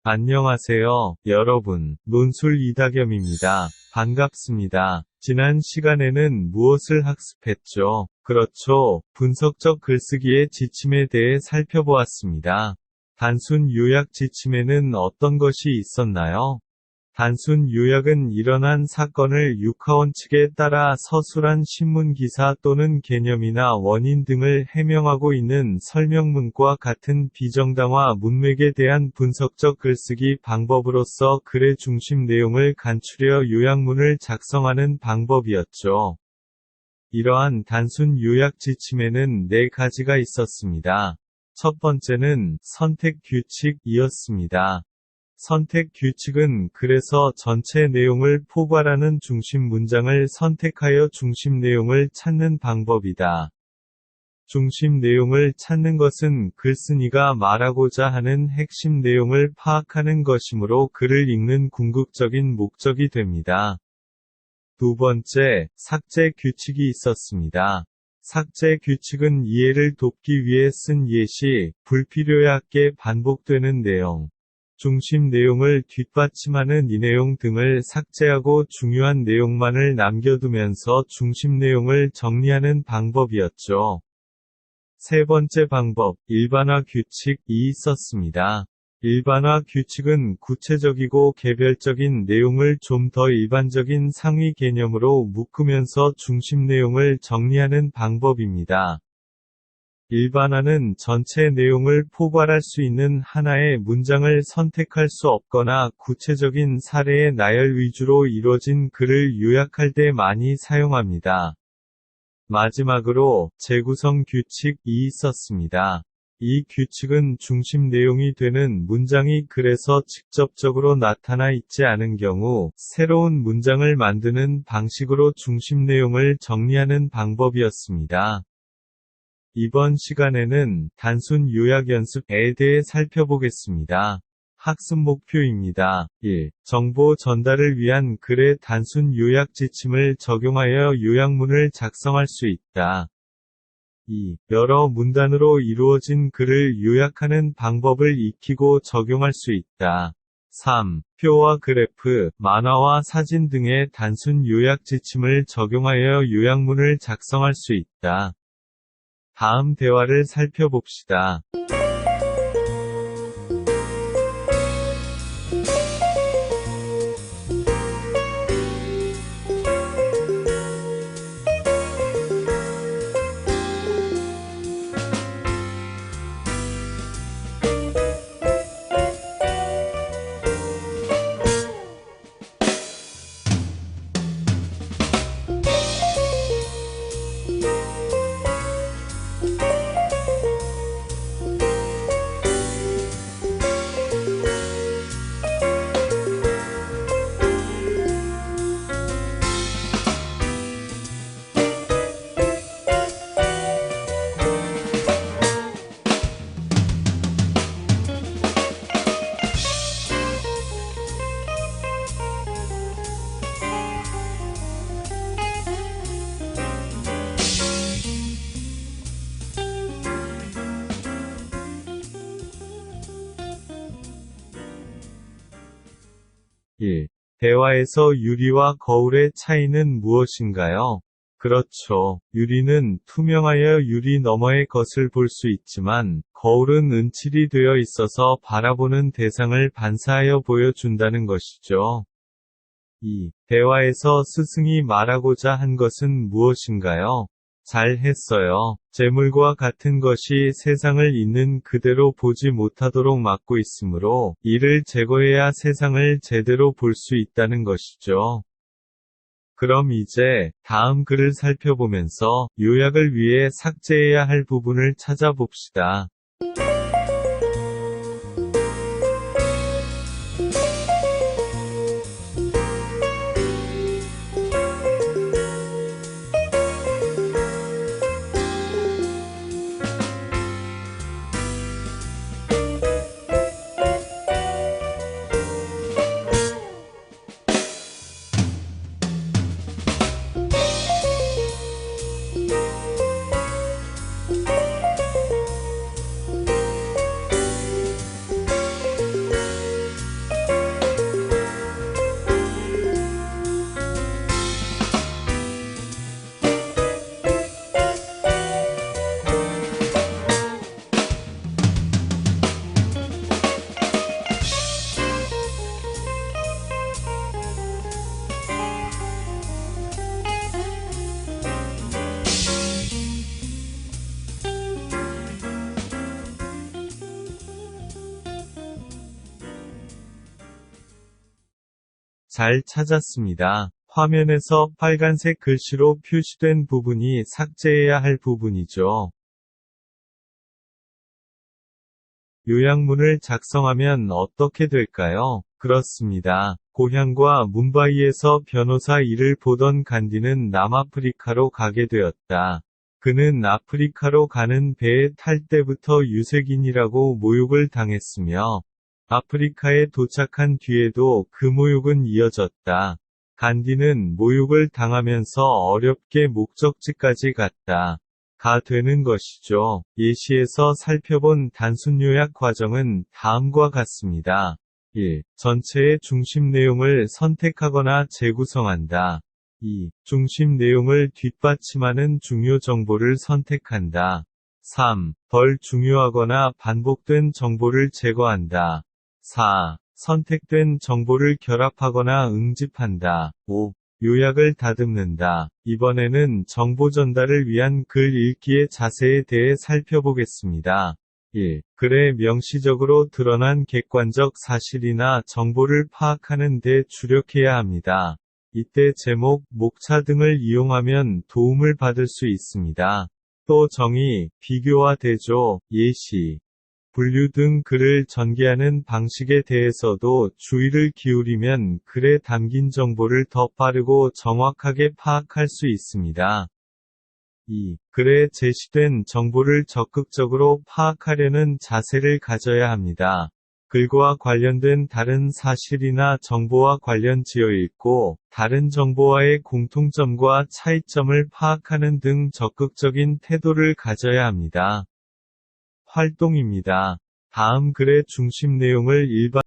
안녕하세요, 여러분. 논술 이다겸입니다. 반갑습니다. 지난 시간에는 무엇을 학습했죠? 그렇죠. 분석적 글쓰기의 지침에 대해 살펴보았습니다. 단순 요약 지침에는 어떤 것이 있었나요? 단순 요약은 일어난 사건을 육하원 측에 따라 서술한 신문기사 또는 개념이나 원인 등을 해명하고 있는 설명문과 같은 비정당화 문맥에 대한 분석적 글쓰기 방법으로서 글의 중심 내용을 간추려 요약문을 작성하는 방법이었죠. 이러한 단순 요약 지침에는 4가지가 있었습니다. 첫 번째는 선택 규칙이었습니다. 선택 규칙은 글에서 전체 내용을 포괄하는 중심 문장을 선택하여 중심 내용을 찾는 방법이다. 중심 내용을 찾는 것은 글쓴이가 말하고자 하는 핵심 내용을 파악하는 것이므로 글을 읽는 궁극적인 목적이 됩니다. 두 번째, 삭제 규칙이 있었습니다. 삭제 규칙은 이해를 돕기 위해 쓴 예시, 불필요하게 반복되는 내용, 중심 내용을 뒷받침하는 이 내용 등을 삭제하고 중요한 내용만을 남겨두면서 중심 내용을 정리하는 방법이었죠. 세 번째 방법, 일반화 규칙이 있었습니다. 일반화 규칙은 구체적이고 개별적인 내용을 좀 더 일반적인 상위 개념으로 묶으면서 중심 내용을 정리하는 방법입니다. 일반화는 전체 내용을 포괄할 수 있는 하나의 문장을 선택할 수 없거나 구체적인 사례의 나열 위주로 이루어진 글을 요약할 때 많이 사용합니다. 마지막으로 재구성 규칙이 있었습니다. 이 규칙은 중심 내용이 되는 문장이 글에서 직접적으로 나타나 있지 않은 경우 새로운 문장을 만드는 방식으로 중심 내용을 정리하는 방법이었습니다. 이번 시간에는 단순 요약 연습에 대해 살펴보겠습니다. 학습 목표입니다. 1. 정보 전달을 위한 글의 단순 요약 지침을 적용하여 요약문을 작성할 수 있다. 2. 여러 문단으로 이루어진 글을 요약하는 방법을 익히고 적용할 수 있다. 3. 표와 그래프, 만화와 사진 등의 단순 요약 지침을 적용하여 요약문을 작성할 수 있다. 다음 대화를 살펴봅시다. 1. 대화에서 유리와 거울의 차이는 무엇인가요? 그렇죠. 유리는 투명하여 유리 너머의 것을 볼 수 있지만, 거울은 은칠이 되어 있어서 바라보는 대상을 반사하여 보여준다는 것이죠. 2. 대화에서 스승이 말하고자 한 것은 무엇인가요? 잘 했어요. 재물과 같은 것이 세상을 있는 그대로 보지 못하도록 막고 있으므로, 이를 제거해야 세상을 제대로 볼 수 있다는 것이죠. 그럼 이제 다음 글을 살펴보면서 요약을 위해 삭제해야 할 부분을 찾아봅시다. 잘 찾았습니다. 화면에서 빨간색 글씨로 표시된 부분이 삭제해야 할 부분이죠. 요약문을 작성하면 어떻게 될까요? 그렇습니다. 고향과 뭄바이에서 변호사 일을 보던 간디는 남아프리카로 가게 되었다. 그는 아프리카로 가는 배에 탈 때부터 유색인이라고 모욕을 당했으며, 아프리카에 도착한 뒤에도 그 모욕은 이어졌다. 간디는 모욕을 당하면서 어렵게 목적지까지 갔다. 가 되는 것이죠. 예시에서 살펴본 단순 요약 과정은 다음과 같습니다. 1. 전체의 중심 내용을 선택하거나 재구성한다. 2. 중심 내용을 뒷받침하는 중요 정보를 선택한다. 3. 덜 중요하거나 반복된 정보를 제거한다. 4. 선택된 정보를 결합하거나 응집한다. 5. 요약을 다듬는다. 이번에는 정보 전달을 위한 글 읽기의 자세에 대해 살펴보겠습니다. 1. 글에 명시적으로 드러난 객관적 사실이나 정보를 파악하는 데 주력해야 합니다. 이때 제목, 목차 등을 이용하면 도움을 받을 수 있습니다. 또 정의, 비교와 대조, 예시, 분류 등 글을 전개하는 방식에 대해서도 주의를 기울이면 글에 담긴 정보를 더 빠르고 정확하게 파악할 수 있습니다. 2. 글에 제시된 정보를 적극적으로 파악하려는 자세를 가져야 합니다. 글과 관련된 다른 사실이나 정보와 관련 지어 읽고, 다른 정보와의 공통점과 차이점을 파악하는 등 적극적인 태도를 가져야 합니다. 활동입니다. 다음 글의 중심 내용을 일반